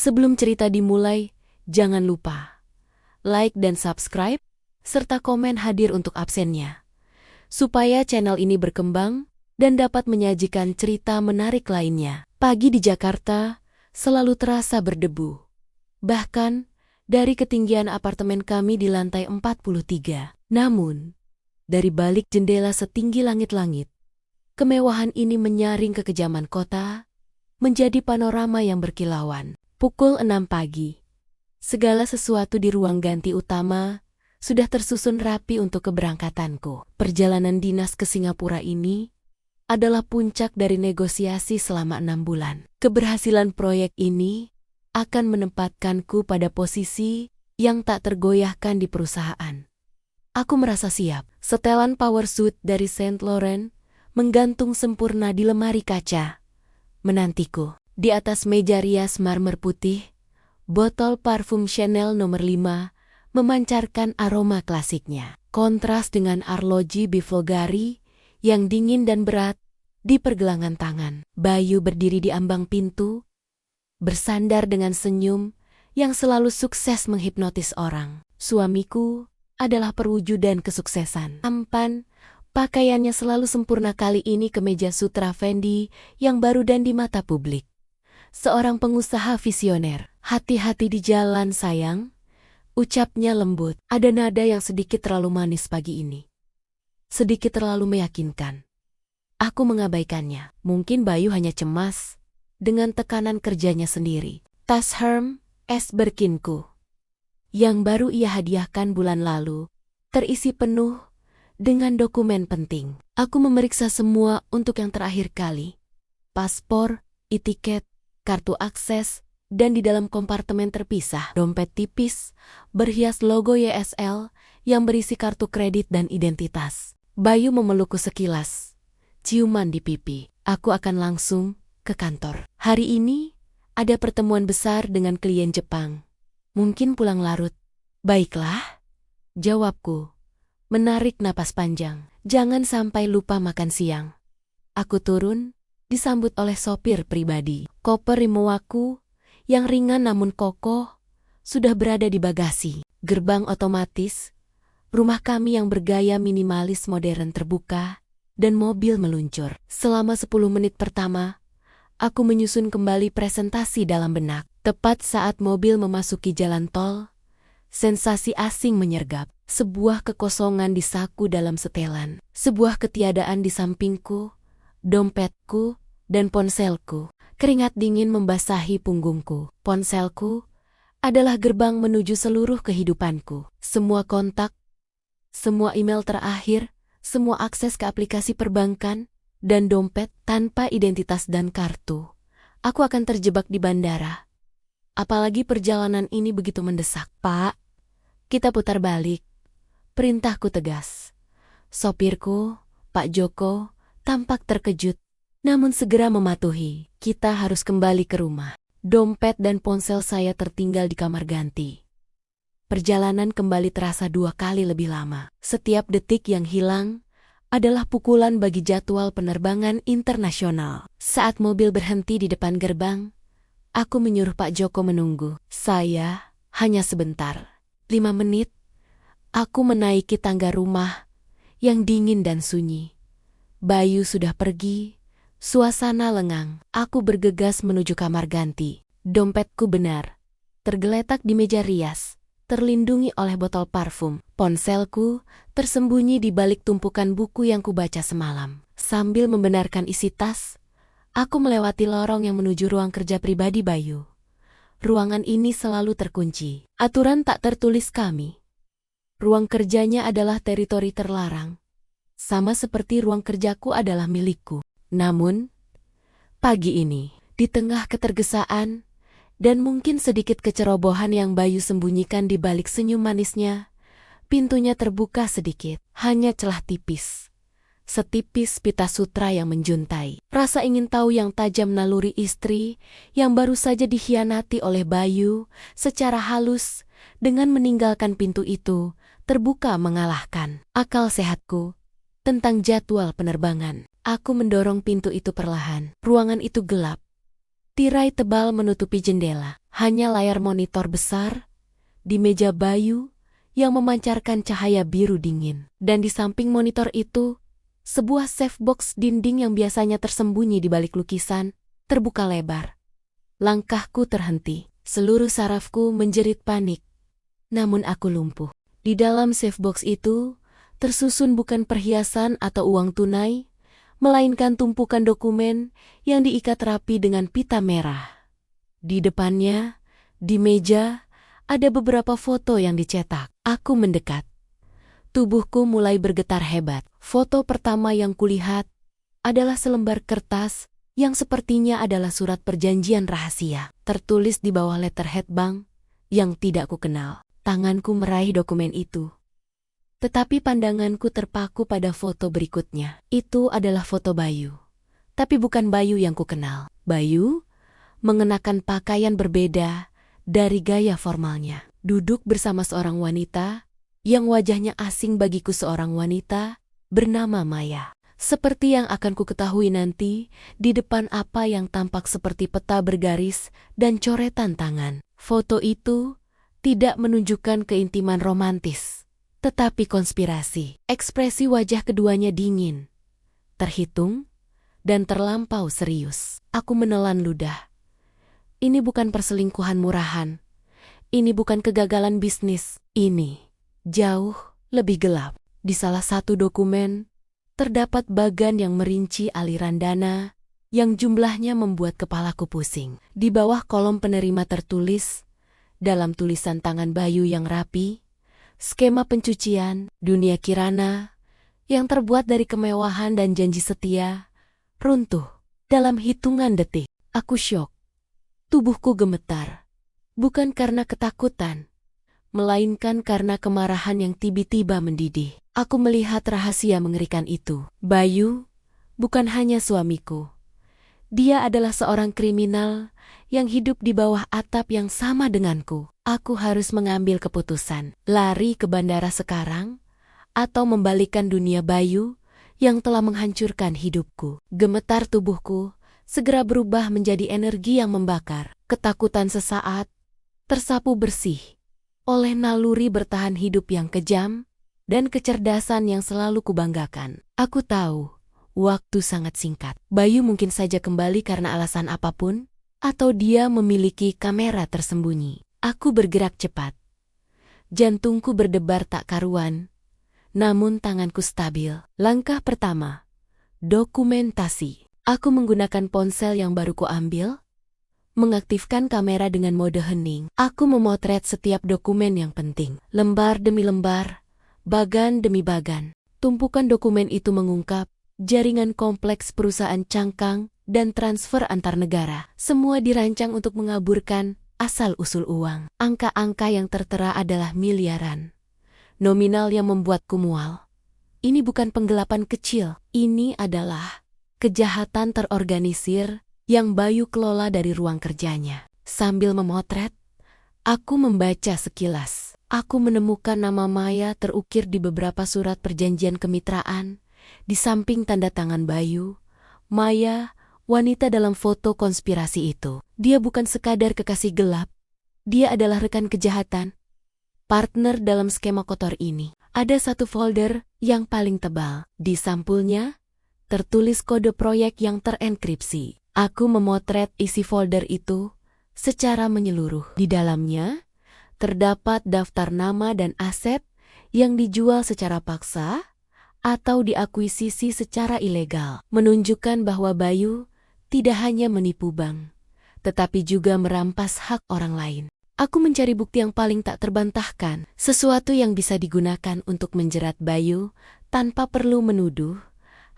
Sebelum cerita dimulai, jangan lupa like dan subscribe, serta komen hadir untuk absennya, supaya channel ini berkembang dan dapat menyajikan cerita menarik lainnya. Pagi di Jakarta selalu terasa berdebu. Bahkan, dari ketinggian apartemen kami di lantai 43. Namun, dari balik jendela setinggi langit-langit, kemewahan ini menyaring ke kekejaman kota, menjadi panorama yang berkilauan. Pukul 6 pagi. Segala sesuatu di ruang ganti utama sudah tersusun rapi untuk keberangkatanku. Perjalanan dinas ke Singapura ini adalah puncak dari negosiasi selama 6 bulan. Keberhasilan proyek ini akan menempatkanku pada posisi yang tak tergoyahkan di perusahaan. Aku merasa siap. Setelan power suit dari Saint Laurent menggantung sempurna di lemari kaca menantiku. Di atas meja rias marmer putih, botol parfum Chanel nomor 5 memancarkan aroma klasiknya. Kontras dengan arloji Bulgari yang dingin dan berat di pergelangan tangan. Bayu berdiri di ambang pintu, bersandar dengan senyum yang selalu sukses menghipnotis orang. Suamiku adalah perwujudan kesuksesan. Tampan, pakaiannya selalu sempurna, kali ini kemeja sutra Fendi yang baru dan di mata publik. Seorang pengusaha visioner. Hati-hati di jalan sayang, ucapnya lembut. Ada nada yang sedikit terlalu manis pagi ini. Sedikit terlalu meyakinkan. Aku mengabaikannya. Mungkin Bayu hanya cemas dengan tekanan kerjanya sendiri. Tas Hermes Birkinku yang baru ia hadiahkan bulan lalu terisi penuh dengan dokumen penting. Aku memeriksa semua untuk yang terakhir kali. Paspor, e-tiket, kartu akses, dan di dalam kompartemen terpisah, dompet tipis berhias logo YSL yang berisi kartu kredit dan identitas. Bayu memelukku sekilas, ciuman di pipi. Aku akan langsung ke kantor. Hari ini ada pertemuan besar dengan klien Jepang. Mungkin pulang larut. Baiklah, jawabku, menarik napas panjang. Jangan sampai lupa makan siang. Aku turun, disambut oleh sopir pribadi. Koper Rimowaku yang ringan namun kokoh sudah berada di bagasi. Gerbang otomatis, rumah kami yang bergaya minimalis modern terbuka, dan mobil meluncur. Selama 10 menit pertama, aku menyusun kembali presentasi dalam benak. Tepat saat mobil memasuki jalan tol, sensasi asing menyergap. Sebuah kekosongan di saku dalam setelan. Sebuah ketiadaan di sampingku, dompetku, dan ponselku. Keringat dingin membasahi punggungku. Ponselku adalah gerbang menuju seluruh kehidupanku. Semua kontak, semua email terakhir, semua akses ke aplikasi perbankan, dan dompet tanpa identitas dan kartu. Aku akan terjebak di bandara. Apalagi perjalanan ini begitu mendesak. Pak, kita putar balik. Perintahku tegas. Sopirku, Pak Joko, tampak terkejut, namun segera mematuhi. Kita harus kembali ke rumah. Dompet dan ponsel saya tertinggal di kamar ganti. Perjalanan kembali terasa 2 kali lebih lama. Setiap detik yang hilang adalah pukulan bagi jadwal penerbangan internasional. Saat mobil berhenti di depan gerbang, aku menyuruh Pak Joko menunggu. Saya hanya sebentar. 5 menit, aku menaiki tangga rumah yang dingin dan sunyi. Bayu sudah pergi. Suasana lengang. Aku bergegas menuju kamar ganti. Dompetku benar tergeletak di meja rias, terlindungi oleh botol parfum. Ponselku tersembunyi di balik tumpukan buku yang kubaca semalam. Sambil membenarkan isi tas, aku melewati lorong yang menuju ruang kerja pribadi Bayu. Ruangan ini selalu terkunci. Aturan tak tertulis kami. Ruang kerjanya adalah teritori terlarang, sama seperti ruang kerjaku adalah milikku. Namun, pagi ini, di tengah ketergesaan dan mungkin sedikit kecerobohan yang Bayu sembunyikan di balik senyum manisnya, pintunya terbuka sedikit, hanya celah tipis. Setipis pita sutra yang menjuntai. Rasa ingin tahu yang tajam naluri istri yang baru saja dikhianati oleh Bayu secara halus dengan meninggalkan pintu itu terbuka mengalahkan akal sehatku tentang jadwal penerbangan. Aku mendorong pintu itu perlahan. Ruangan itu gelap. Tirai tebal menutupi jendela. Hanya layar monitor besar di meja Bayu yang memancarkan cahaya biru dingin. Dan di samping monitor itu, sebuah safe box dinding yang biasanya tersembunyi di balik lukisan, terbuka lebar. Langkahku terhenti. Seluruh sarafku menjerit panik. Namun aku lumpuh. Di dalam safe box itu, tersusun bukan perhiasan atau uang tunai, melainkan tumpukan dokumen yang diikat rapi dengan pita merah. Di depannya, di meja, ada beberapa foto yang dicetak. Aku mendekat. Tubuhku mulai bergetar hebat. Foto pertama yang kulihat adalah selembar kertas yang sepertinya adalah surat perjanjian rahasia. Tertulis di bawah letterhead bank yang tidak kukenal. Tanganku meraih dokumen itu. Tetapi pandanganku terpaku pada foto berikutnya. Itu adalah foto Bayu. Tapi bukan Bayu yang kukenal. Bayu mengenakan pakaian berbeda dari gaya formalnya. Duduk bersama seorang wanita yang wajahnya asing bagiku, seorang wanita bernama Maya. Seperti yang akan ku ketahui nanti, di depan apa yang tampak seperti peta bergaris dan coretan tangan. Foto itu tidak menunjukkan keintiman romantis, tetapi konspirasi. Ekspresi wajah keduanya dingin, terhitung, dan terlampau serius. Aku menelan ludah. Ini bukan perselingkuhan murahan. Ini bukan kegagalan bisnis. Ini jauh lebih gelap. Di salah satu dokumen, terdapat bagan yang merinci aliran dana yang jumlahnya membuat kepalaku pusing. Di bawah kolom penerima tertulis, dalam tulisan tangan Bayu yang rapi, skema pencucian, dunia kirana, yang terbuat dari kemewahan dan janji setia, runtuh dalam hitungan detik. Aku syok. Tubuhku gemetar. Bukan karena ketakutan, melainkan karena kemarahan yang tiba-tiba mendidih. Aku melihat rahasia mengerikan itu. Bayu bukan hanya suamiku. Dia adalah seorang kriminal yang hidup di bawah atap yang sama denganku. Aku harus mengambil keputusan. Lari ke bandara sekarang, atau membalikan dunia Bayu yang telah menghancurkan hidupku. Gemetar tubuhku segera berubah menjadi energi yang membakar. Ketakutan sesaat tersapu bersih oleh naluri bertahan hidup yang kejam dan kecerdasan yang selalu kubanggakan. Aku tahu, waktu sangat singkat. Bayu mungkin saja kembali karena alasan apapun, atau dia memiliki kamera tersembunyi. Aku bergerak cepat. Jantungku berdebar tak karuan, namun tanganku stabil. Langkah pertama, dokumentasi. Aku menggunakan ponsel yang baru kuambil, mengaktifkan kamera dengan mode hening. Aku memotret setiap dokumen yang penting. Lembar demi lembar, bagan demi bagan. Tumpukan dokumen itu mengungkap jaringan kompleks perusahaan cangkang dan transfer antar negara. Semua dirancang untuk mengaburkan asal-usul uang. Angka-angka yang tertera adalah miliaran. Nominal yang membuatku mual. Ini bukan penggelapan kecil. Ini adalah kejahatan terorganisir yang Bayu kelola dari ruang kerjanya. Sambil memotret, aku membaca sekilas. Aku menemukan nama Maya terukir di beberapa surat perjanjian kemitraan. Di samping tanda tangan Bayu, Maya, wanita dalam foto konspirasi itu. Dia bukan sekadar kekasih gelap. Dia adalah rekan kejahatan, partner dalam skema kotor ini. Ada satu folder yang paling tebal. Di sampulnya, tertulis kode proyek yang terenkripsi. Aku memotret isi folder itu secara menyeluruh. Di dalamnya, terdapat daftar nama dan aset yang dijual secara paksa atau diakuisisi secara ilegal. Menunjukkan bahwa Bayu tidak hanya menipu bank, tetapi juga merampas hak orang lain. Aku mencari bukti yang paling tak terbantahkan, sesuatu yang bisa digunakan untuk menjerat Bayu tanpa perlu menuduh,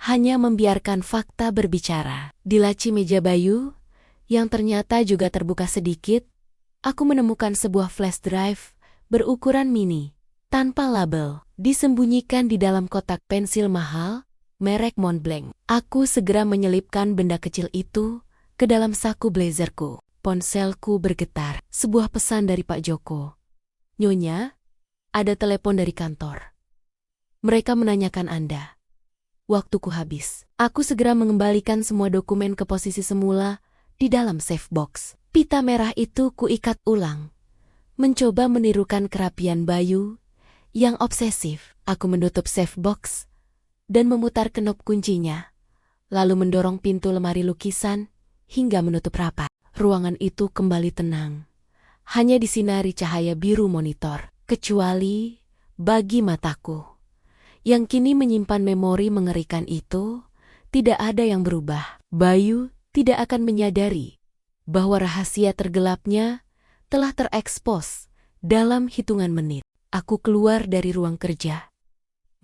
hanya membiarkan fakta berbicara. Di laci meja Bayu, yang ternyata juga terbuka sedikit, aku menemukan sebuah flash drive berukuran mini, tanpa label, disembunyikan di dalam kotak pensil mahal, merek Montblanc. Aku segera menyelipkan benda kecil itu ke dalam saku blazerku. Ponselku bergetar. Sebuah pesan dari Pak Joko. "Nyonya, ada telepon dari kantor. Mereka menanyakan Anda." Waktuku habis. Aku segera mengembalikan semua dokumen ke posisi semula di dalam safe box. Pita merah itu kuikat ulang, mencoba menirukan kerapian Bayu yang obsesif. Aku menutup safe box dan memutar knop kuncinya, lalu mendorong pintu lemari lukisan hingga menutup rapat. Ruangan itu kembali tenang, hanya disinari cahaya biru monitor, kecuali bagi mataku yang kini menyimpan memori mengerikan itu. Tidak ada yang berubah. Bayu tidak akan menyadari bahwa rahasia tergelapnya telah terekspos dalam hitungan menit. Aku keluar dari ruang kerja,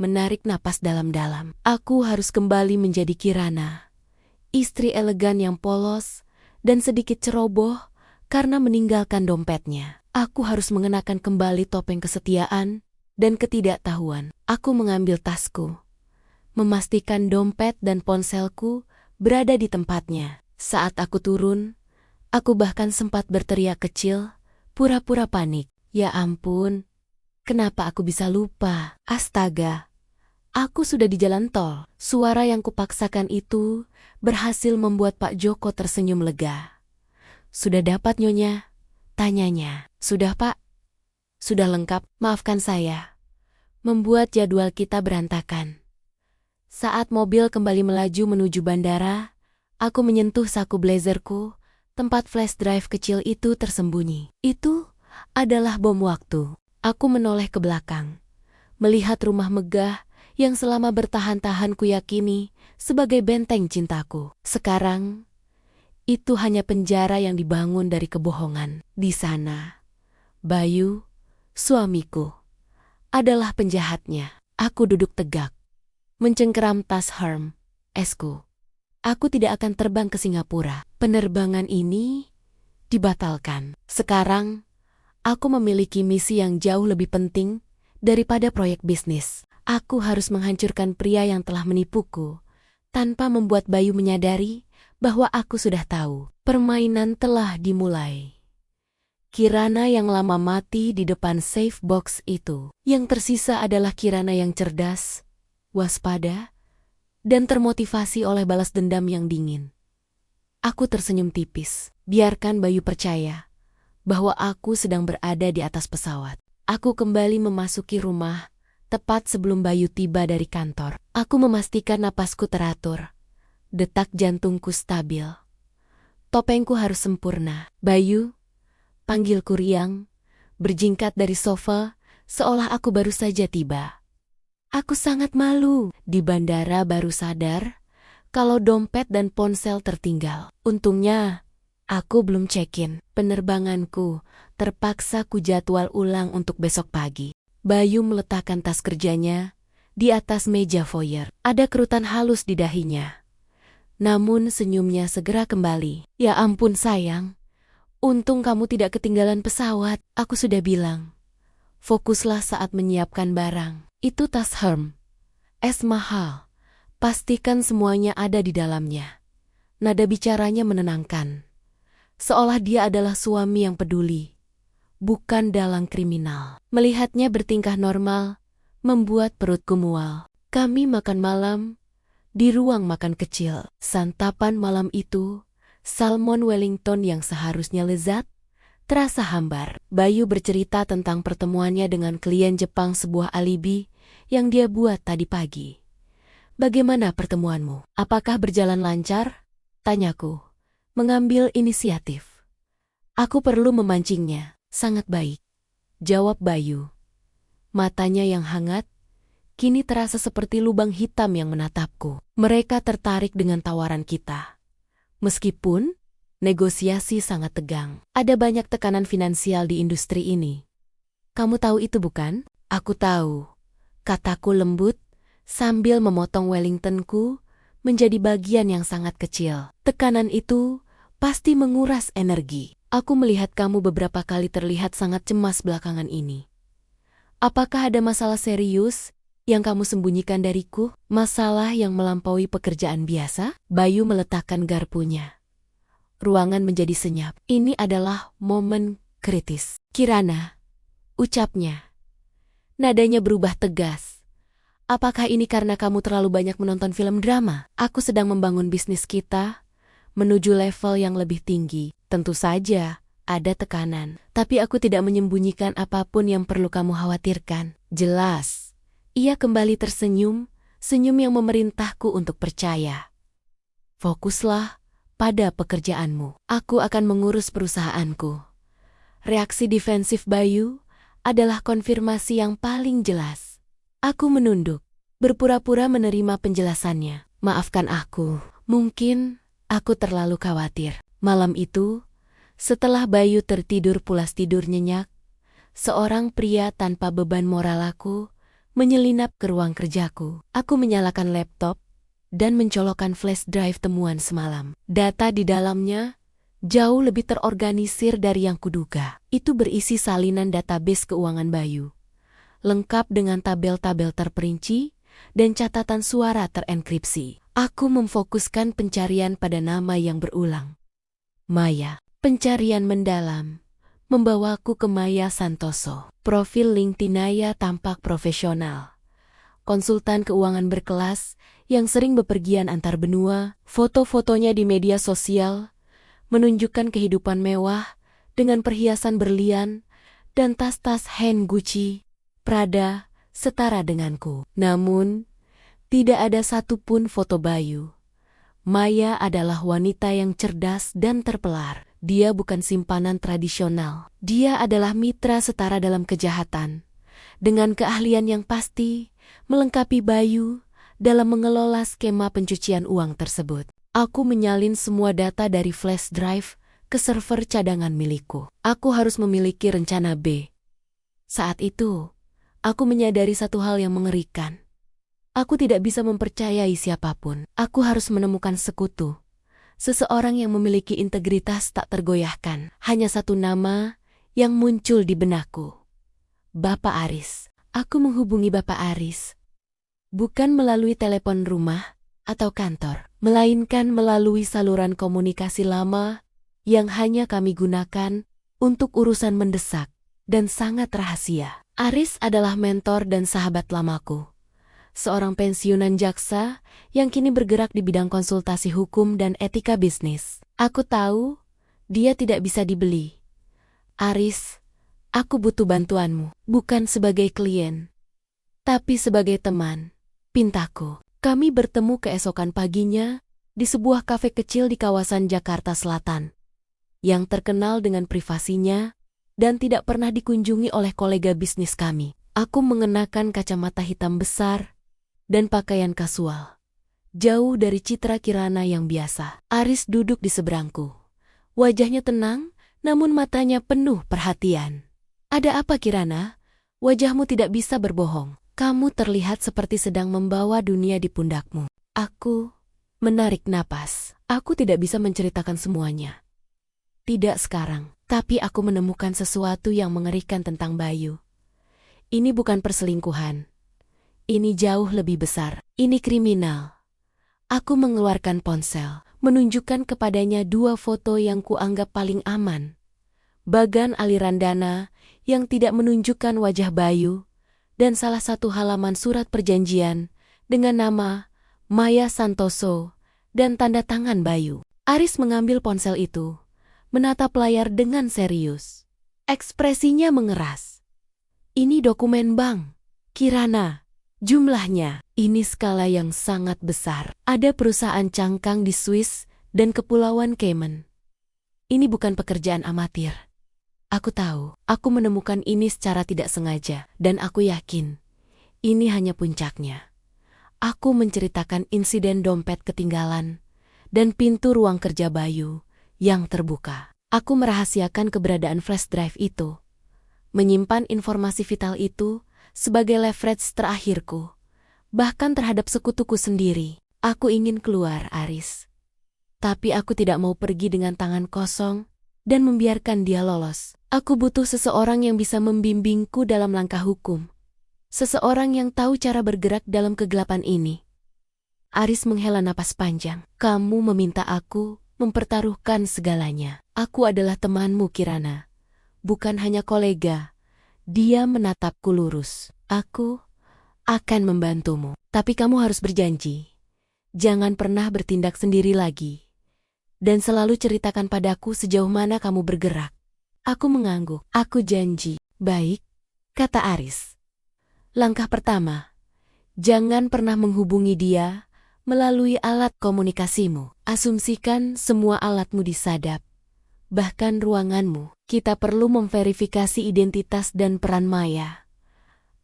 menarik napas dalam-dalam. Aku harus kembali menjadi Kirana, istri elegan yang polos dan sedikit ceroboh karena meninggalkan dompetnya. Aku harus mengenakan kembali topeng kesetiaan dan ketidaktahuan. Aku mengambil tasku, memastikan dompet dan ponselku berada di tempatnya. Saat aku turun, aku bahkan sempat berteriak kecil, pura-pura panik. Ya ampun, kenapa aku bisa lupa? Astaga, aku sudah di jalan tol. Suara yang kupaksakan itu berhasil membuat Pak Joko tersenyum lega. Sudah dapat, Nyonya? Tanyanya. Sudah, Pak. Sudah lengkap, maafkan saya membuat jadwal kita berantakan. Saat mobil kembali melaju menuju bandara, aku menyentuh saku blazerku, tempat flash drive kecil itu tersembunyi. Itu adalah bom waktu. Aku menoleh ke belakang, melihat rumah megah yang selama bertahan-tahan kuyakini sebagai benteng cintaku. Sekarang, itu hanya penjara yang dibangun dari kebohongan. Di sana, Bayu, suamiku, adalah penjahatnya. Aku duduk tegak, mencengkeram tas Hermes esku. Aku tidak akan terbang ke Singapura. Penerbangan ini dibatalkan. Sekarang, aku memiliki misi yang jauh lebih penting daripada proyek bisnis. Aku harus menghancurkan pria yang telah menipuku, tanpa membuat Bayu menyadari bahwa aku sudah tahu. Permainan telah dimulai. Kirana yang lama mati di depan safe box itu. Yang tersisa adalah Kirana yang cerdas, waspada, dan termotivasi oleh balas dendam yang dingin. Aku tersenyum tipis. Biarkan Bayu percaya bahwa aku sedang berada di atas pesawat. Aku kembali memasuki rumah tepat sebelum Bayu tiba dari kantor. Aku memastikan napasku teratur, detak jantungku stabil. Topengku harus sempurna. Bayu, panggilku riang, berjingkat dari sofa, seolah aku baru saja tiba. Aku sangat malu. Di bandara baru sadar kalau dompet dan ponsel tertinggal. Untungnya, aku belum check-in. Penerbanganku terpaksa kujadwal ulang untuk besok pagi. Bayu meletakkan tas kerjanya di atas meja foyer. Ada kerutan halus di dahinya. Namun senyumnya segera kembali. Ya ampun sayang. Untung kamu tidak ketinggalan pesawat. Aku sudah bilang, fokuslah saat menyiapkan barang. Itu tas Hermes es mahal. Pastikan semuanya ada di dalamnya. Nada bicaranya menenangkan, seolah dia adalah suami yang peduli, bukan dalang kriminal. Melihatnya bertingkah normal membuat perutku mual. Kami makan malam di ruang makan kecil. Santapan malam itu salmon Wellington yang seharusnya lezat, terasa hambar. Bayu bercerita tentang pertemuannya dengan klien Jepang, sebuah alibi yang dia buat tadi pagi. Bagaimana pertemuanmu? Apakah berjalan lancar? Tanyaku, mengambil inisiatif. Aku perlu memancingnya. Sangat baik, jawab Bayu. Matanya yang hangat kini terasa seperti lubang hitam yang menatapku. Mereka tertarik dengan tawaran kita. Meskipun negosiasi sangat tegang. Ada banyak tekanan finansial di industri ini. Kamu tahu itu bukan? Aku tahu, kataku lembut sambil memotong Wellingtonku menjadi bagian yang sangat kecil. Tekanan itu pasti menguras energi. Aku melihat kamu beberapa kali terlihat sangat cemas belakangan ini. Apakah ada masalah serius yang kamu sembunyikan dariku? Masalah yang melampaui pekerjaan biasa? Bayu meletakkan garpunya. Ruangan menjadi senyap. Ini adalah momen kritis. Kirana, ucapnya. Nadanya berubah tegas. Apakah ini karena kamu terlalu banyak menonton film drama? Aku sedang membangun bisnis kita, menuju level yang lebih tinggi. Tentu saja, ada tekanan. Tapi aku tidak menyembunyikan apapun yang perlu kamu khawatirkan. Jelas. Ia kembali tersenyum, senyum yang memerintahku untuk percaya. Fokuslah pada pekerjaanmu. Aku akan mengurus perusahaanku. Reaksi defensif Bayu adalah konfirmasi yang paling jelas. Aku menunduk, berpura-pura menerima penjelasannya. Maafkan aku, mungkin aku terlalu khawatir. Malam itu, setelah Bayu tertidur pulas tidur nyenyak, seorang pria tanpa beban moral aku menyelinap ke ruang kerjaku. Aku menyalakan laptop dan mencolokkan flash drive temuan semalam. Data di dalamnya jauh lebih terorganisir dari yang kuduga. Itu berisi salinan database keuangan Bayu, lengkap dengan tabel-tabel terperinci dan catatan suara terenkripsi. Aku memfokuskan pencarian pada nama yang berulang. Maya. Pencarian mendalam membawaku ke Maya Santoso. Profil LinkedIn-nya tampak profesional. Konsultan keuangan berkelas yang sering bepergian antar benua. Foto-fotonya di media sosial menunjukkan kehidupan mewah dengan perhiasan berlian dan tas-tas hand Gucci, Prada, setara denganku. Namun, tidak ada satupun foto Bayu. Maya adalah wanita yang cerdas dan terpelar. Dia bukan simpanan tradisional. Dia adalah mitra setara dalam kejahatan, dengan keahlian yang pasti melengkapi Bayu dalam mengelola skema pencucian uang tersebut. Aku menyalin semua data dari flash drive ke server cadangan milikku. Aku harus memiliki rencana B. Saat itu, aku menyadari satu hal yang mengerikan. Aku tidak bisa mempercayai siapapun. Aku harus menemukan sekutu. Seseorang yang memiliki integritas tak tergoyahkan. Hanya satu nama yang muncul di benakku. Bapak Aris. Aku menghubungi Bapak Aris. Bukan melalui telepon rumah atau kantor, melainkan melalui saluran komunikasi lama yang hanya kami gunakan untuk urusan mendesak dan sangat rahasia. Aris adalah mentor dan sahabat lamaku. Seorang pensiunan jaksa yang kini bergerak di bidang konsultasi hukum dan etika bisnis. Aku tahu dia tidak bisa dibeli. Aris, aku butuh bantuanmu, bukan sebagai klien, tapi sebagai teman, pintaku. Kami bertemu keesokan paginya di sebuah kafe kecil di kawasan Jakarta Selatan, yang terkenal dengan privasinya dan tidak pernah dikunjungi oleh kolega bisnis kami. Aku mengenakan kacamata hitam besar dan pakaian kasual, jauh dari citra Kirana yang biasa. Aris duduk di seberangku. Wajahnya tenang, namun matanya penuh perhatian. Ada apa Kirana? Wajahmu tidak bisa berbohong. Kamu terlihat seperti sedang membawa dunia di pundakmu. Aku menarik napas. Aku tidak bisa menceritakan semuanya. Tidak sekarang, tapi aku menemukan sesuatu yang mengerikan tentang Bayu. Ini bukan perselingkuhan. Ini jauh lebih besar. Ini kriminal. Aku mengeluarkan ponsel, menunjukkan kepadanya dua foto yang kuanggap paling aman. Bagan aliran dana yang tidak menunjukkan wajah Bayu, dan salah satu halaman surat perjanjian dengan nama Maya Santoso dan tanda tangan Bayu. Aris mengambil ponsel itu, menatap layar dengan serius. Ekspresinya mengeras. Ini dokumen bank, Kirana. Jumlahnya, ini skala yang sangat besar. Ada perusahaan cangkang di Swiss dan Kepulauan Cayman. Ini bukan pekerjaan amatir. Aku tahu, aku menemukan ini secara tidak sengaja, dan aku yakin ini hanya puncaknya. Aku menceritakan insiden dompet ketinggalan dan pintu ruang kerja Bayu yang terbuka. Aku merahasiakan keberadaan flash drive itu, menyimpan informasi vital itu sebagai leverage terakhirku, bahkan terhadap sekutuku sendiri. Aku ingin keluar, Aris. Tapi aku tidak mau pergi dengan tangan kosong dan membiarkan dia lolos. Aku butuh seseorang yang bisa membimbingku dalam langkah hukum. Seseorang yang tahu cara bergerak dalam kegelapan ini. Aris menghela napas panjang. Kamu meminta aku mempertaruhkan segalanya. Aku adalah temanmu, Kirana. Bukan hanya kolega. Dia menatapku lurus. Aku akan membantumu. Tapi kamu harus berjanji. Jangan pernah bertindak sendiri lagi. dan selalu ceritakan padaku sejauh mana kamu bergerak. Aku mengangguk. Aku janji. Baik, kata Aris. Langkah pertama, jangan pernah menghubungi dia melalui alat komunikasimu. Asumsikan semua alatmu disadap, bahkan ruanganmu. Kita perlu memverifikasi identitas dan peran Maya.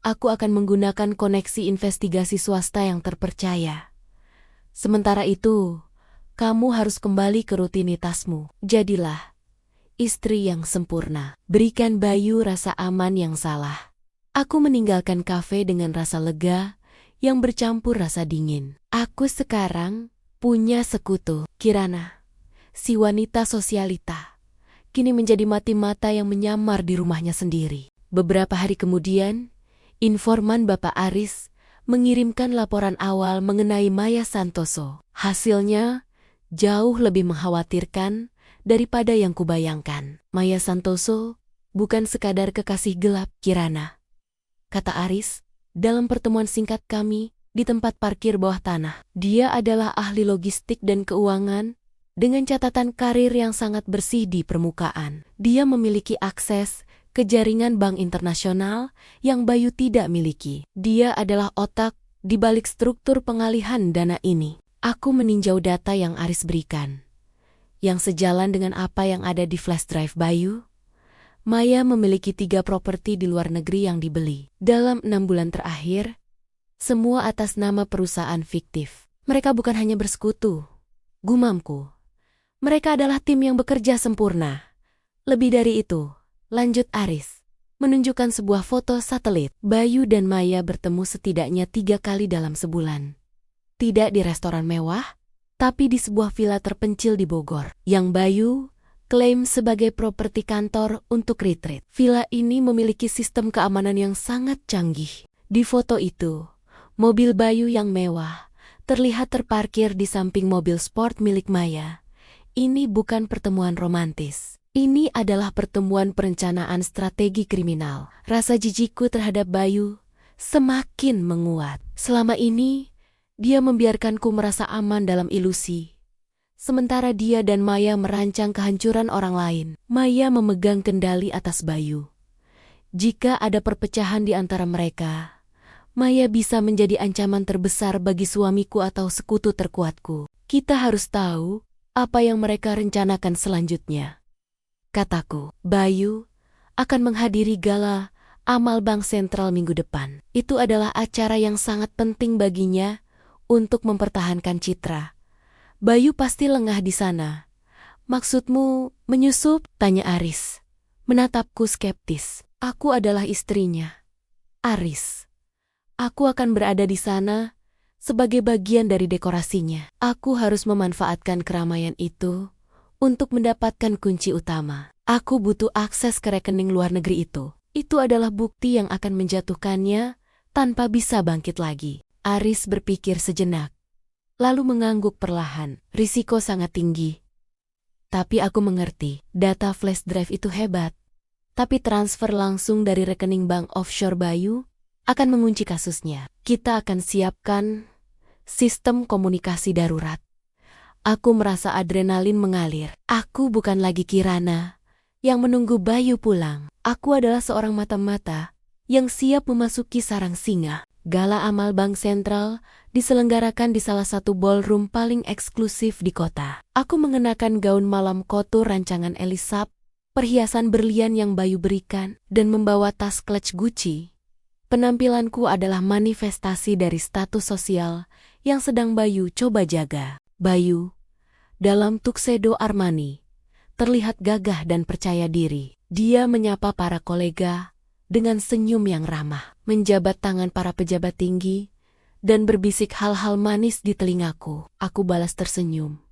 Aku akan menggunakan koneksi investigasi swasta yang terpercaya. Sementara itu, kamu harus kembali ke rutinitasmu. Jadilah istri yang sempurna. Berikan Bayu rasa aman yang salah. Aku meninggalkan kafe dengan rasa lega yang bercampur rasa dingin. Aku sekarang punya sekutu. Kirana, si wanita sosialita, kini menjadi mati-mata yang menyamar di rumahnya sendiri. Beberapa hari kemudian, informan Bapak Aris mengirimkan laporan awal mengenai Maya Santoso. Hasilnya jauh lebih mengkhawatirkan daripada yang kubayangkan. Maya Santoso bukan sekadar kekasih gelap, Kirana, kata Aris dalam pertemuan singkat kami di tempat parkir bawah tanah. Dia adalah ahli logistik dan keuangan dengan catatan karir yang sangat bersih di permukaan. Dia memiliki akses ke jaringan bank internasional yang Bayu tidak miliki. Dia adalah otak di balik struktur pengalihan dana ini. Aku meninjau data yang Aris berikan, yang sejalan dengan apa yang ada di flash drive Bayu. Maya memiliki 3 properti di luar negeri yang dibeli. Dalam 6 bulan terakhir, semua atas nama perusahaan fiktif. Mereka bukan hanya bersekutu, gumamku. Mereka adalah tim yang bekerja sempurna. Lebih dari itu, lanjut Aris, menunjukkan sebuah foto satelit. Bayu dan Maya bertemu setidaknya 3 kali dalam sebulan. Tidak di restoran mewah, tapi di sebuah villa terpencil di Bogor, yang Bayu klaim sebagai properti kantor untuk retreat. Villa ini memiliki sistem keamanan yang sangat canggih. Di foto itu, mobil Bayu yang mewah terlihat terparkir di samping mobil sport milik Maya. Ini bukan pertemuan romantis. Ini adalah pertemuan perencanaan strategi kriminal. Rasa jijikku terhadap Bayu semakin menguat. Selama ini, dia membiarkanku merasa aman dalam ilusi. Sementara dia dan Maya merancang kehancuran orang lain. Maya memegang kendali atas Bayu. Jika ada perpecahan di antara mereka, Maya bisa menjadi ancaman terbesar bagi suamiku atau sekutu terkuatku. Kita harus tahu apa yang mereka rencanakan selanjutnya, kataku. Bayu akan menghadiri gala amal Bank Sentral minggu depan. Itu adalah acara yang sangat penting baginya untuk mempertahankan citra. Bayu pasti lengah di sana. Maksudmu menyusup? Tanya Aris, menatapku skeptis. Aku adalah istrinya, Aris. Aku akan berada di sana sebagai bagian dari dekorasinya. Aku harus memanfaatkan keramaian itu untuk mendapatkan kunci utama. Aku butuh akses ke rekening luar negeri itu. Itu adalah bukti yang akan menjatuhkannya tanpa bisa bangkit lagi. Aris berpikir sejenak, lalu mengangguk perlahan. Risiko sangat tinggi. Tapi aku mengerti, data flash drive itu hebat. Tapi transfer langsung dari rekening bank offshore Bayu akan mengunci kasusnya. Kita akan siapkan sistem komunikasi darurat. Aku merasa adrenalin mengalir. Aku bukan lagi Kirana yang menunggu Bayu pulang. Aku adalah seorang mata-mata yang siap memasuki sarang singa. Gala amal Bank Sentral diselenggarakan di salah satu ballroom paling eksklusif di kota. Aku mengenakan gaun malam kotor rancangan Elisab, perhiasan berlian yang Bayu berikan, dan membawa tas clutch Gucci. Penampilanku adalah manifestasi dari status sosial yang sedang Bayu coba jaga. Bayu, dalam tuxedo Armani, terlihat gagah dan percaya diri. Dia menyapa para kolega dengan senyum yang ramah, menjabat tangan para pejabat tinggi, dan berbisik hal-hal manis di telingaku. Aku balas tersenyum,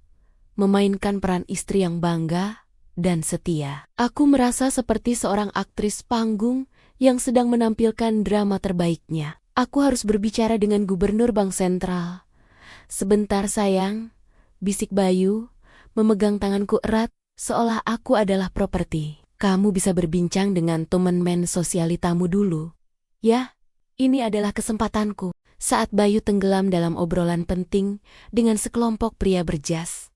memainkan peran istri yang bangga dan setia. Aku merasa seperti seorang aktris panggung yang sedang menampilkan drama terbaiknya. Aku harus berbicara dengan gubernur Bank Sentral. Sebentar sayang, bisik Bayu, memegang tanganku erat seolah aku adalah properti. Kamu bisa berbincang dengan teman sosialitamu dulu. Ya, ini adalah kesempatanku. Saat Bayu tenggelam dalam obrolan penting dengan sekelompok pria berjas,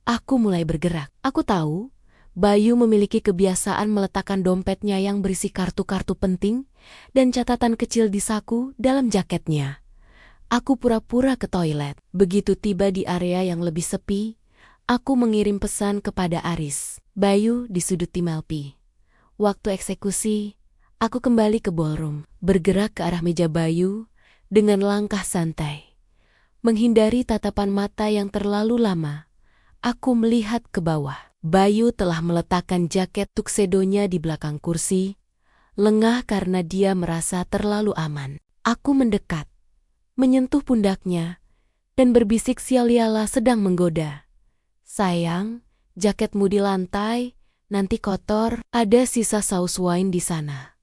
Aku mulai bergerak. Aku tahu, Bayu memiliki kebiasaan meletakkan dompetnya yang berisi kartu-kartu penting dan catatan kecil di saku dalam jaketnya. Aku pura-pura ke toilet. Begitu tiba di area yang lebih sepi, aku mengirim pesan kepada Aris. Bayu di sudut tim LP. Waktu eksekusi, aku kembali ke ballroom, bergerak ke arah meja Bayu dengan langkah santai. Menghindari tatapan mata yang terlalu lama, aku melihat ke bawah. Bayu telah meletakkan jaket tuksedonya di belakang kursi, lengah karena dia merasa terlalu aman. Aku mendekat, menyentuh pundaknya, dan berbisik sial-liala sedang menggoda. Sayang, jaketmu di lantai, nanti kotor, ada sisa saus wine di sana.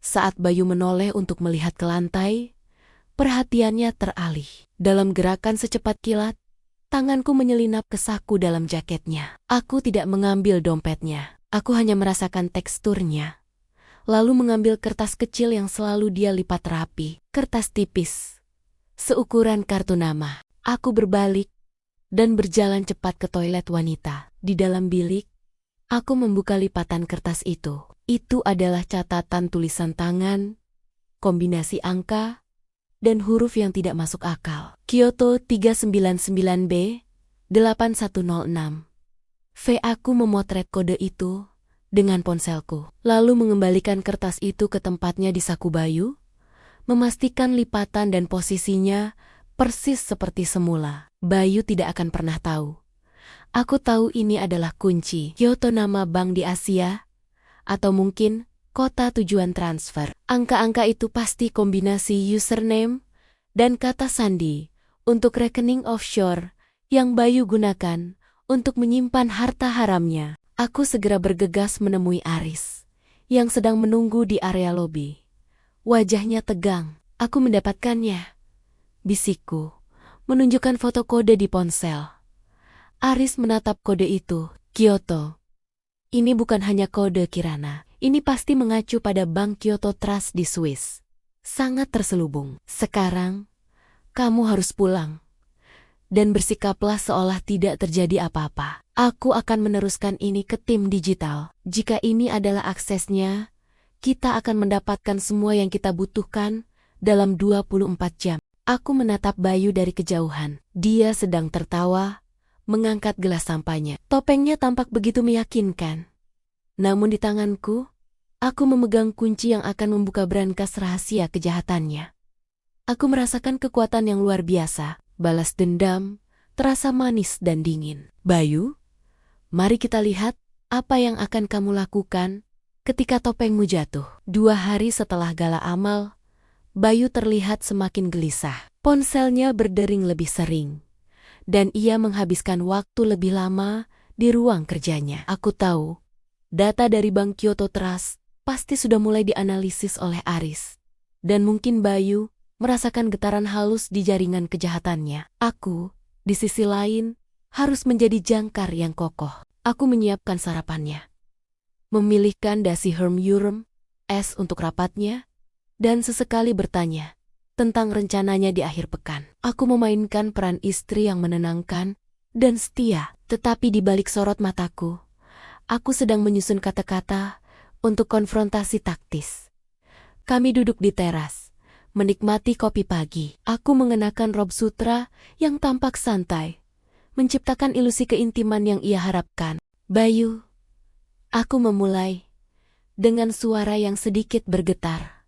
Saat Bayu menoleh untuk melihat ke lantai, perhatiannya teralih. Dalam gerakan secepat kilat, tanganku menyelinap ke saku dalam jaketnya. Aku tidak mengambil dompetnya. Aku hanya merasakan teksturnya. Lalu mengambil kertas kecil yang selalu dia lipat rapi. Kertas tipis, seukuran kartu nama. Aku berbalik dan berjalan cepat ke toilet wanita. Di dalam bilik, aku membuka lipatan kertas itu. Itu adalah catatan tulisan tangan, kombinasi angka, dan huruf yang tidak masuk akal. Kyoto 399B 8106. Aku memotret kode itu dengan ponselku, lalu mengembalikan kertas itu ke tempatnya di saku Bayu, memastikan lipatan dan posisinya persis seperti semula. Bayu tidak akan pernah tahu. Aku tahu ini adalah kunci. Kyoto nama bank di Asia, atau mungkin kota tujuan transfer. Angka-angka itu pasti kombinasi username dan kata sandi untuk rekening offshore yang Bayu gunakan untuk menyimpan harta haramnya. Aku segera bergegas menemui Aris, yang sedang menunggu di area lobi. Wajahnya tegang. Aku mendapatkannya, bisikku, menunjukkan foto kode di ponsel. Aris menatap kode itu. Kyoto. Ini bukan hanya kode Kirana. Ini pasti mengacu pada Bank Kyoto Trust di Swiss. Sangat terselubung. Sekarang, kamu harus pulang. Dan bersikaplah seolah tidak terjadi apa-apa. Aku akan meneruskan ini ke tim digital. Jika ini adalah aksesnya, kita akan mendapatkan semua yang kita butuhkan dalam 24 jam. Aku menatap Bayu dari kejauhan. Dia sedang tertawa, mengangkat gelas sampahnya. Topengnya tampak begitu meyakinkan. Namun di tanganku, aku memegang kunci yang akan membuka brankas rahasia kejahatannya. Aku merasakan kekuatan yang luar biasa. Balas dendam terasa manis dan dingin. Bayu, mari kita lihat apa yang akan kamu lakukan ketika topengmu jatuh. 2 hari setelah gala amal, Bayu terlihat semakin gelisah. Ponselnya berdering lebih sering, dan ia menghabiskan waktu lebih lama di ruang kerjanya. Aku tahu, data dari Bank Kyoto Trust pasti sudah mulai dianalisis oleh Aris. Dan mungkin Bayu merasakan getaran halus di jaringan kejahatannya. Aku, di sisi lain, harus menjadi jangkar yang kokoh. Aku menyiapkan sarapannya, memilihkan dasi Herm Yurem, es untuk rapatnya, dan sesekali bertanya tentang rencananya di akhir pekan. Aku memainkan peran istri yang menenangkan dan setia, tetapi di balik sorot mataku, aku sedang menyusun kata-kata untuk konfrontasi taktis. Kami duduk di teras, menikmati kopi pagi. Aku mengenakan rob sutra yang tampak santai, menciptakan ilusi keintiman yang ia harapkan. Bayu, aku memulai dengan suara yang sedikit bergetar,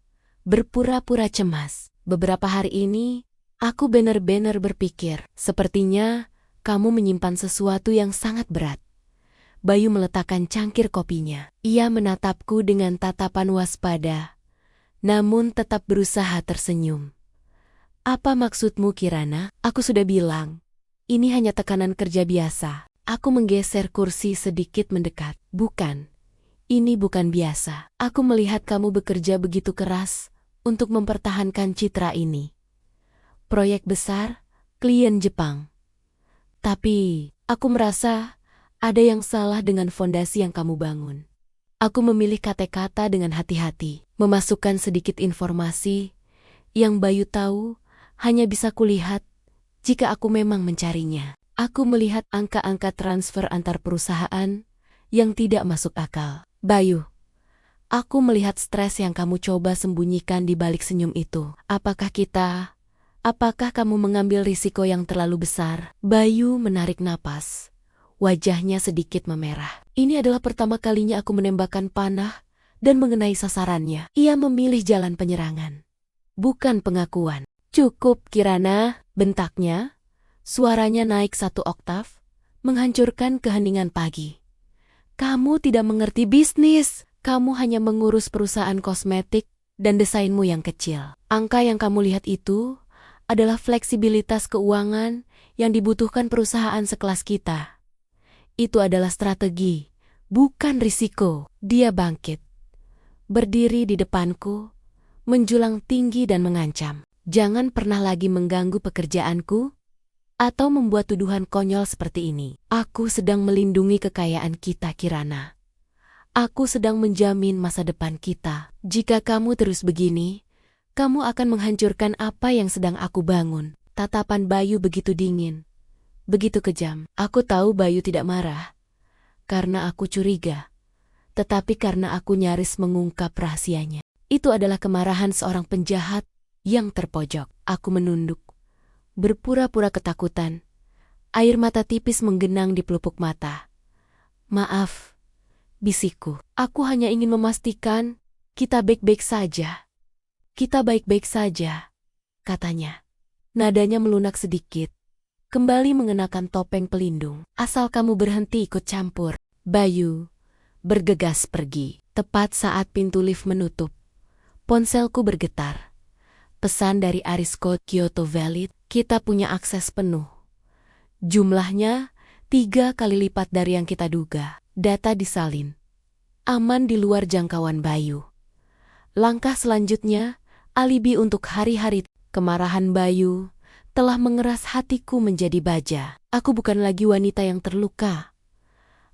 berpura-pura cemas. Beberapa hari ini, aku benar-benar berpikir, sepertinya kamu menyimpan sesuatu yang sangat berat. Bayu meletakkan cangkir kopinya. Ia menatapku dengan tatapan waspada, namun tetap berusaha tersenyum. Apa maksudmu, Kirana? Aku sudah bilang, ini hanya tekanan kerja biasa. Aku menggeser kursi sedikit mendekat. Bukan, ini bukan biasa. Aku melihat kamu bekerja begitu keras untuk mempertahankan citra ini. Proyek besar, klien Jepang. Tapi, aku merasa ada yang salah dengan fondasi yang kamu bangun. Aku memilih kata-kata dengan hati-hati, memasukkan sedikit informasi yang Bayu tahu hanya bisa kulihat jika aku memang mencarinya. Aku melihat angka-angka transfer antar perusahaan yang tidak masuk akal. Bayu, aku melihat stres yang kamu coba sembunyikan di balik senyum itu. Apakah kamu mengambil risiko yang terlalu besar? Bayu menarik napas. Wajahnya sedikit memerah. Ini adalah pertama kalinya aku menembakkan panah dan mengenai sasarannya. Ia memilih jalan penyerangan, bukan pengakuan. Cukup, Kirana, bentaknya. Suaranya naik 1 oktav, menghancurkan keheningan pagi. Kamu tidak mengerti bisnis. Kamu hanya mengurus perusahaan kosmetik dan desainmu yang kecil. Angka yang kamu lihat itu adalah fleksibilitas keuangan yang dibutuhkan perusahaan sekelas kita. Itu adalah strategi, bukan risiko. Dia bangkit, berdiri di depanku, menjulang tinggi dan mengancam. Jangan pernah lagi mengganggu pekerjaanku atau membuat tuduhan konyol seperti ini. Aku sedang melindungi kekayaan kita, Kirana. Aku sedang menjamin masa depan kita. Jika kamu terus begini, kamu akan menghancurkan apa yang sedang aku bangun. Tatapan Bayu begitu dingin, begitu kejam. Aku tahu Bayu tidak marah karena aku curiga, tetapi karena aku nyaris mengungkap rahasianya. Itu adalah kemarahan seorang penjahat yang terpojok. Aku menunduk, berpura-pura ketakutan. Air mata tipis menggenang di pelupuk mata. Maaf, bisikku. Aku hanya ingin memastikan kita baik-baik saja. Kita baik-baik saja, katanya. Nadanya melunak sedikit, kembali mengenakan topeng pelindung. Asal kamu berhenti ikut campur. Bayu bergegas pergi. Tepat saat pintu lift menutup, ponselku bergetar. Pesan dari Aris Code Kyoto Valid, kita punya akses penuh. Jumlahnya 3 kali lipat dari yang kita duga. Data disalin. Aman di luar jangkauan Bayu. Langkah selanjutnya, alibi untuk hari-hari. Kemarahan Bayu telah mengeras hatiku menjadi baja. Aku bukan lagi wanita yang terluka.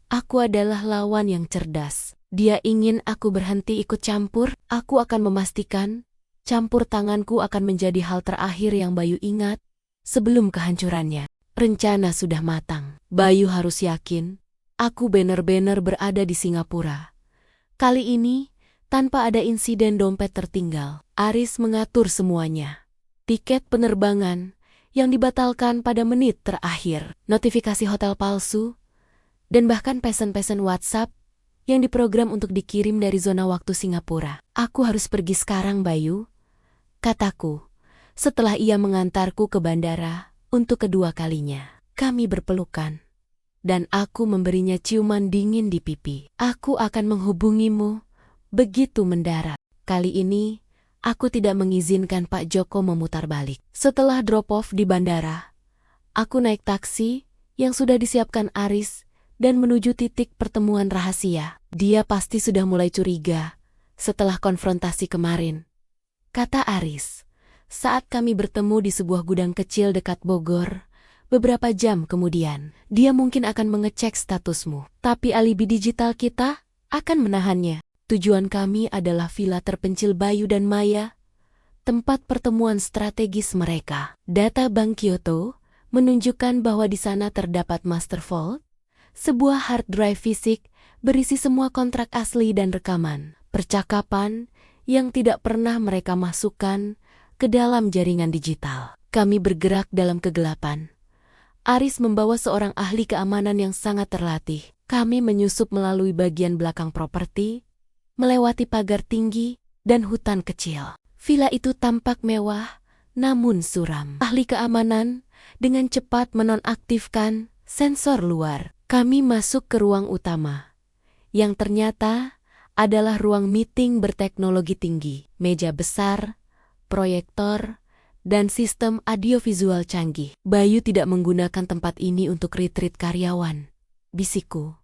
Aku adalah lawan yang cerdas. Dia ingin aku berhenti ikut campur. Aku akan memastikan campur tanganku akan menjadi hal terakhir yang Bayu ingat sebelum kehancurannya. Rencana sudah matang. Bayu harus yakin aku benar-benar berada di Singapura. Kali ini, tanpa ada insiden dompet tertinggal. Aris mengatur semuanya. Tiket penerbangan yang dibatalkan pada menit terakhir, notifikasi hotel palsu, dan bahkan pesan-pesan WhatsApp yang diprogram untuk dikirim dari zona waktu Singapura. Aku harus pergi sekarang, Bayu, kataku, setelah ia mengantarku ke bandara untuk kedua kalinya. Kami berpelukan, dan aku memberinya ciuman dingin di pipi. Aku akan menghubungimu begitu mendarat. Kali ini, aku tidak mengizinkan Pak Joko memutar balik. Setelah drop-off di bandara, aku naik taksi yang sudah disiapkan Aris dan menuju titik pertemuan rahasia. Dia pasti sudah mulai curiga setelah konfrontasi kemarin, kata Aris, saat kami bertemu di sebuah gudang kecil dekat Bogor. Beberapa jam kemudian, dia mungkin akan mengecek statusmu. Tapi alibi digital kita akan menahannya. Tujuan kami adalah villa terpencil Bayu dan Maya, tempat pertemuan strategis mereka. Data Bank Kyoto menunjukkan bahwa di sana terdapat master vault, sebuah hard drive fisik berisi semua kontrak asli dan rekaman percakapan yang tidak pernah mereka masukkan ke dalam jaringan digital. Kami bergerak dalam kegelapan. Aris membawa seorang ahli keamanan yang sangat terlatih. Kami menyusup melalui bagian belakang properti, melewati pagar tinggi dan hutan kecil. Villa itu tampak mewah, namun suram. Ahli keamanan dengan cepat menonaktifkan sensor luar. Kami masuk ke ruang utama, yang ternyata adalah ruang meeting berteknologi tinggi. Meja besar, proyektor, dan sistem audiovisual canggih. Bayu tidak menggunakan tempat ini untuk retreat karyawan, bisikku.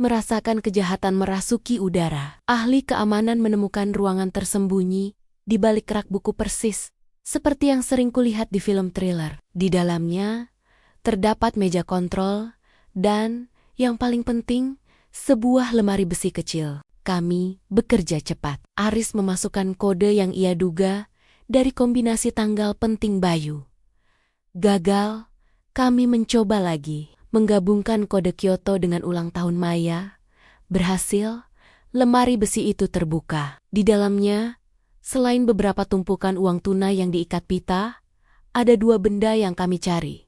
Merasakan kejahatan merasuki udara. Ahli keamanan menemukan ruangan tersembunyi di balik rak buku persis, seperti yang sering kulihat di film thriller. Di dalamnya, terdapat meja kontrol, dan, yang paling penting, sebuah lemari besi kecil. Kami bekerja cepat. Aris memasukkan kode yang ia duga dari kombinasi tanggal penting Bayu. Gagal, Kami mencoba lagi, menggabungkan kode Kyoto dengan ulang tahun Maya. Berhasil, lemari besi itu terbuka. Di dalamnya, selain beberapa tumpukan uang tunai yang diikat pita, ada dua benda yang kami cari.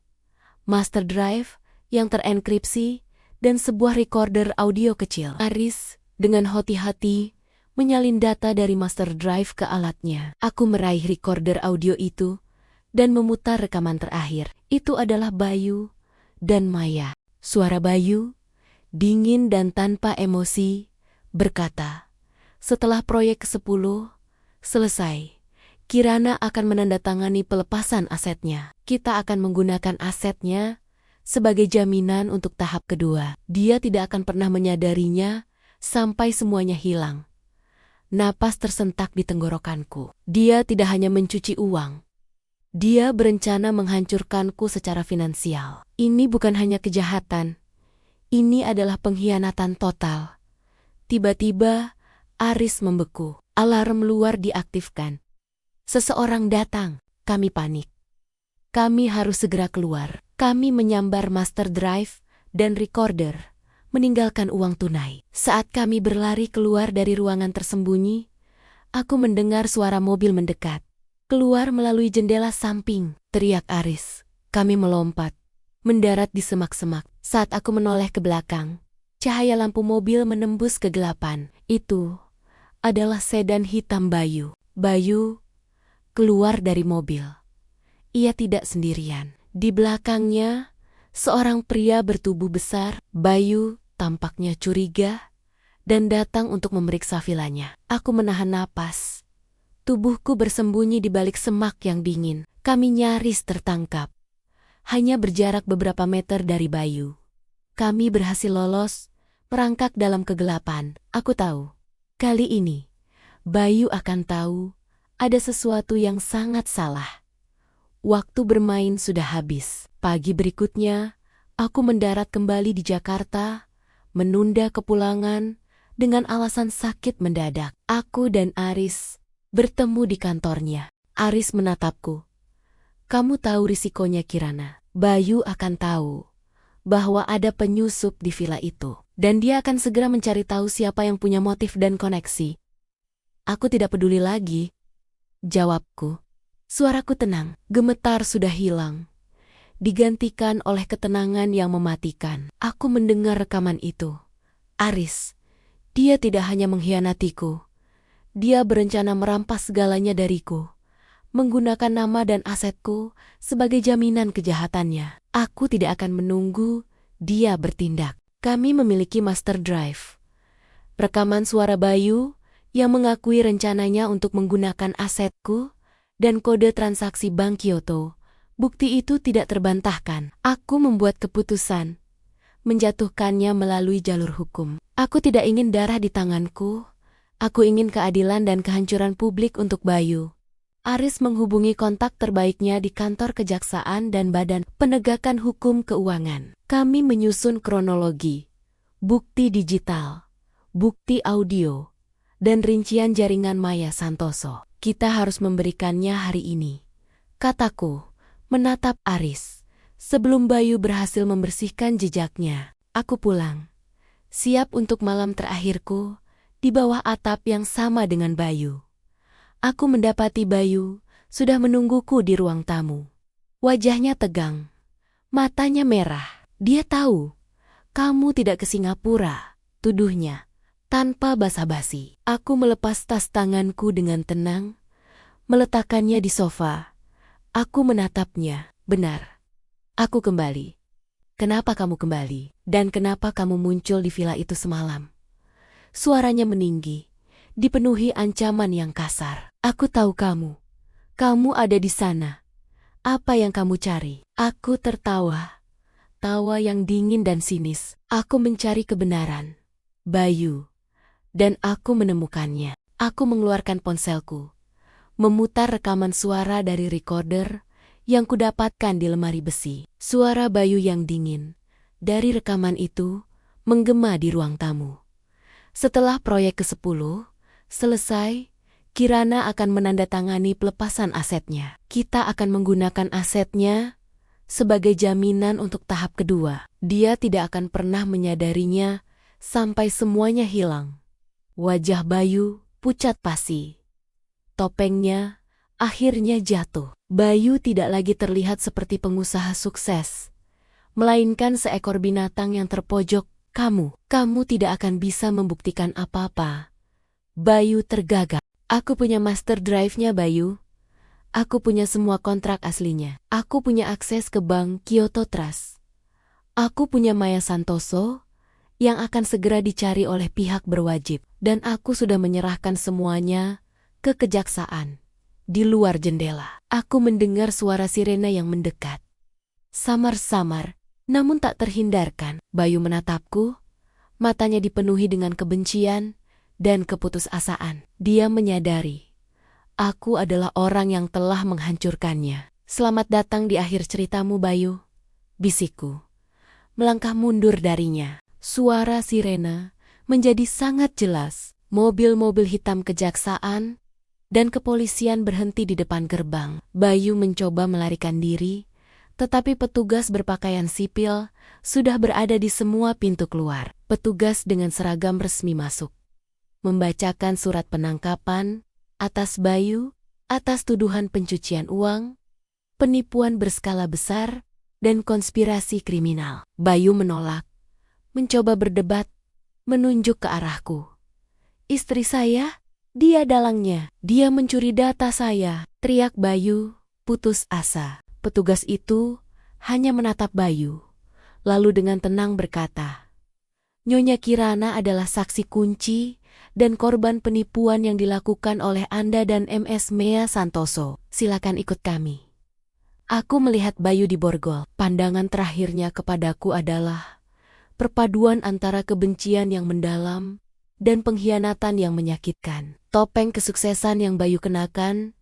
Master drive yang terenkripsi dan sebuah recorder audio kecil. Aris dengan hati-hati menyalin data dari master drive ke alatnya. Aku meraih recorder audio itu dan memutar rekaman terakhir. Itu adalah Bayu dan Maya. Suara Bayu, dingin dan tanpa emosi, berkata, "Setelah proyek ke-10 selesai, Kirana akan menandatangani pelepasan asetnya. Kita akan menggunakan asetnya sebagai jaminan untuk tahap kedua. Dia tidak akan pernah menyadarinya sampai semuanya hilang." Napas tersentak di tenggorokanku. Dia tidak hanya mencuci uang. Dia berencana menghancurkanku secara finansial. Ini bukan hanya kejahatan. Ini adalah pengkhianatan total. Tiba-tiba, Aris membeku. Alarm luar diaktifkan. Seseorang datang. Kami panik. Kami harus segera keluar. Kami menyambar master drive dan recorder, meninggalkan uang tunai. Saat kami berlari keluar dari ruangan tersembunyi, aku mendengar suara mobil mendekat. "Keluar melalui jendela samping," teriak Aris. Kami melompat, mendarat di semak-semak. Saat aku menoleh ke belakang, cahaya lampu mobil menembus kegelapan. Itu adalah sedan hitam Bayu. Bayu keluar dari mobil. Ia tidak sendirian. Di belakangnya, seorang pria bertubuh besar. Bayu tampaknya curiga dan datang untuk memeriksa vilanya. Aku menahan napas. Tubuhku bersembunyi di balik semak yang dingin. Kami nyaris tertangkap. Hanya berjarak beberapa meter dari Bayu. Kami berhasil lolos, merangkak dalam kegelapan. Aku tahu, kali ini, Bayu akan tahu ada sesuatu yang sangat salah. Waktu bermain sudah habis. Pagi berikutnya, aku mendarat kembali di Jakarta, menunda kepulangan dengan alasan sakit mendadak. Aku dan Aris bertemu di kantornya. Aris menatapku. "Kamu tahu risikonya, Kirana. Bayu akan tahu bahwa ada penyusup di villa itu. Dan dia akan segera mencari tahu siapa yang punya motif dan koneksi." "Aku tidak peduli lagi," jawabku. Suaraku tenang. Gemetar sudah hilang, digantikan oleh ketenangan yang mematikan. Aku mendengar rekaman itu. Aris, dia tidak hanya mengkhianatiku. Dia berencana merampas segalanya dariku, menggunakan nama dan asetku sebagai jaminan kejahatannya. Aku tidak akan menunggu dia bertindak. Kami memiliki master drive, rekaman suara Bayu yang mengakui rencananya untuk menggunakan asetku, dan kode transaksi Bank Kyoto. Bukti itu tidak terbantahkan. Aku membuat keputusan, menjatuhkannya melalui jalur hukum. Aku tidak ingin darah di tanganku. Aku ingin keadilan dan kehancuran publik untuk Bayu. Aris menghubungi kontak terbaiknya di kantor kejaksaan dan Badan Penegakan Hukum Keuangan. Kami menyusun kronologi, bukti digital, bukti audio, dan rincian jaringan Maya Santoso. Kita harus memberikannya hari ini, kataku, menatap Aris. Sebelum Bayu berhasil membersihkan jejaknya, aku pulang, siap untuk malam terakhirku di bawah atap yang sama dengan Bayu. Aku mendapati Bayu sudah menungguku di ruang tamu. Wajahnya tegang, matanya merah. Dia tahu, "Kamu tidak ke Singapura," tuduhnya, tanpa basa-basi. Aku melepas tas tanganku dengan tenang, meletakkannya di sofa. Aku menatapnya. "Benar, aku kembali." "Kenapa kamu kembali? Dan kenapa kamu muncul di villa itu semalam?" Suaranya meninggi, dipenuhi ancaman yang kasar. "Aku tahu kamu. Kamu ada di sana. Apa yang kamu cari?" Aku tertawa. Tawa yang dingin dan sinis. "Aku mencari kebenaran, Bayu. Dan aku menemukannya." Aku mengeluarkan ponselku, memutar rekaman suara dari recorder yang kudapatkan di lemari besi. Suara Bayu yang dingin dari rekaman itu menggema di ruang tamu. Setelah proyek ke-10 selesai, Kirana akan menandatangani pelepasan asetnya. Kita akan menggunakan asetnya sebagai jaminan untuk tahap kedua. Dia tidak akan pernah menyadarinya sampai semuanya hilang. Wajah Bayu pucat pasi. Topengnya akhirnya jatuh. Bayu tidak lagi terlihat seperti pengusaha sukses, melainkan seekor binatang yang terpojok. Kamu tidak akan bisa membuktikan apa-apa. Bayu tergagap. Aku punya master drive-nya, Bayu. Aku punya semua kontrak aslinya. Aku punya akses ke bank Kyoto Trust. Aku punya Maya Santoso yang akan segera dicari oleh pihak berwajib. Dan aku sudah menyerahkan semuanya ke kejaksaan. Di luar jendela, aku mendengar suara sirena yang mendekat. Samar-samar, namun tak terhindarkan, Bayu menatapku. Matanya dipenuhi dengan kebencian dan keputusasaan. Dia menyadari aku adalah orang yang telah menghancurkannya. Selamat datang di akhir ceritamu, Bayu, bisikku. Melangkah mundur darinya. Suara sirena menjadi sangat jelas. Mobil-mobil hitam kejaksaan dan kepolisian berhenti di depan gerbang. Bayu mencoba melarikan diri, tetapi petugas berpakaian sipil sudah berada di semua pintu keluar. Petugas dengan seragam resmi masuk, membacakan surat penangkapan atas Bayu atas tuduhan pencucian uang, penipuan berskala besar, dan konspirasi kriminal. Bayu menolak, mencoba berdebat, menunjuk ke arahku. Istri saya, dia dalangnya. Dia mencuri data saya, teriak Bayu, putus asa. Petugas itu hanya menatap Bayu, lalu dengan tenang berkata, Nyonya Kirana adalah saksi kunci dan korban penipuan yang dilakukan oleh Anda dan MS Maya Santoso. Silakan ikut kami. Aku melihat Bayu di borgol. Pandangan terakhirnya kepadaku adalah perpaduan antara kebencian yang mendalam dan pengkhianatan yang menyakitkan. Topeng kesuksesan yang Bayu kenakan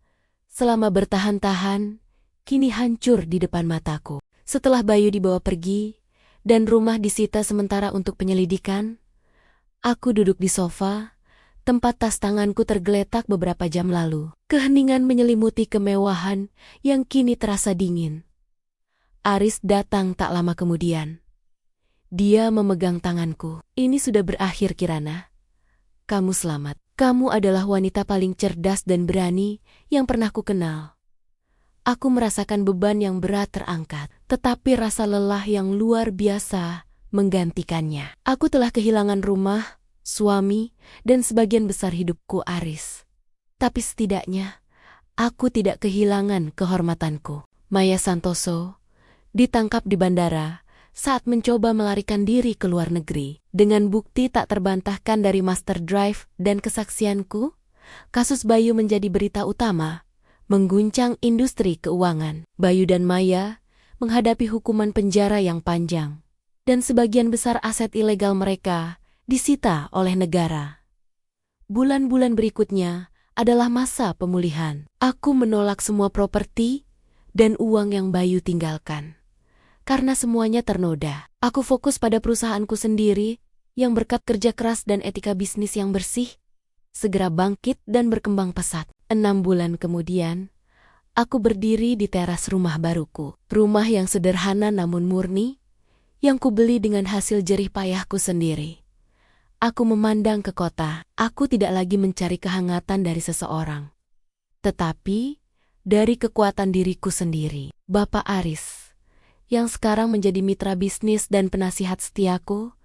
selama bertahan-tahan kini hancur di depan mataku. Setelah Bayu dibawa pergi dan rumah disita sementara untuk penyelidikan, aku duduk di sofa, tempat tas tanganku tergeletak beberapa jam lalu. Keheningan menyelimuti kemewahan yang kini terasa dingin. Aris datang tak lama kemudian. Dia memegang tanganku. Ini sudah berakhir, Kirana. Kamu selamat. Kamu adalah wanita paling cerdas dan berani yang pernah kukenal. Aku merasakan beban yang berat terangkat, tetapi rasa lelah yang luar biasa menggantikannya. Aku telah kehilangan rumah, suami, dan sebagian besar hidupku, Aris. Tapi setidaknya, aku tidak kehilangan kehormatanku. Maya Santoso ditangkap di bandara saat mencoba melarikan diri ke luar negeri. Dengan bukti tak terbantahkan dari master drive dan kesaksianku, kasus Bayu menjadi berita utama, mengguncang industri keuangan. Bayu dan Maya menghadapi hukuman penjara yang panjang, dan sebagian besar aset ilegal mereka disita oleh negara. Bulan-bulan berikutnya adalah masa pemulihan. Aku menolak semua properti dan uang yang Bayu tinggalkan. Karena semuanya ternoda, aku fokus pada perusahaanku sendiri yang berkat kerja keras dan etika bisnis yang bersih, segera bangkit dan berkembang pesat. 6 bulan kemudian, aku berdiri di teras rumah baruku. Rumah yang sederhana namun murni, yang kubeli dengan hasil jerih payahku sendiri. Aku memandang ke kota. Aku tidak lagi mencari kehangatan dari seseorang, tetapi dari kekuatan diriku sendiri. Bapak Aris, yang sekarang menjadi mitra bisnis dan penasihat setiaku,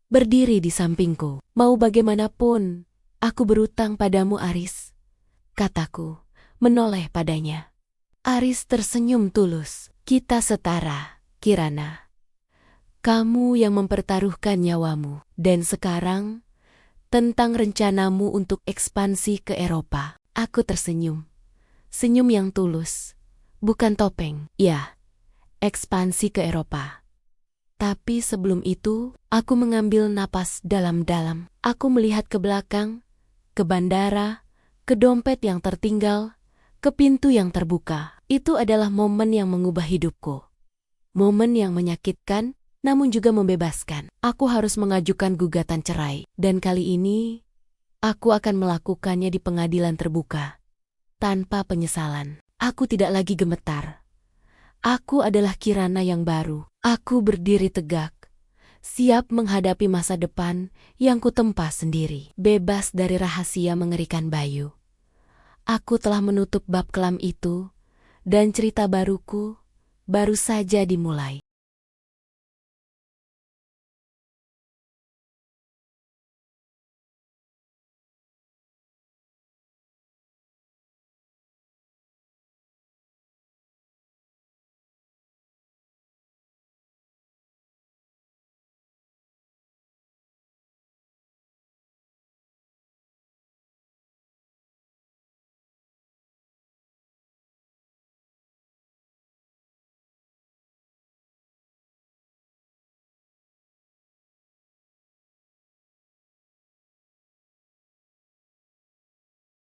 berdiri di sampingku. Mau bagaimanapun, aku berutang padamu, Aris, kataku, menoleh padanya. Aris tersenyum tulus. Kita setara, Kirana. Kamu yang mempertaruhkan nyawamu. Dan sekarang, tentang rencanamu untuk ekspansi ke Eropa. Aku tersenyum. Senyum yang tulus. Bukan topeng. Ya, ekspansi ke Eropa. Tapi sebelum itu, aku mengambil napas dalam-dalam. Aku melihat ke belakang, ke bandara, ke dompet yang tertinggal, ke pintu yang terbuka. Itu adalah momen yang mengubah hidupku. Momen yang menyakitkan, namun juga membebaskan. Aku harus mengajukan gugatan cerai. Dan kali ini, aku akan melakukannya di pengadilan terbuka. Tanpa penyesalan. Aku tidak lagi gemetar. Aku adalah Kirana yang baru. Aku berdiri tegak, siap menghadapi masa depan yang kutempa sendiri. Bebas dari rahasia mengerikan Bayu. Aku telah menutup bab kelam itu, dan cerita baruku baru saja dimulai.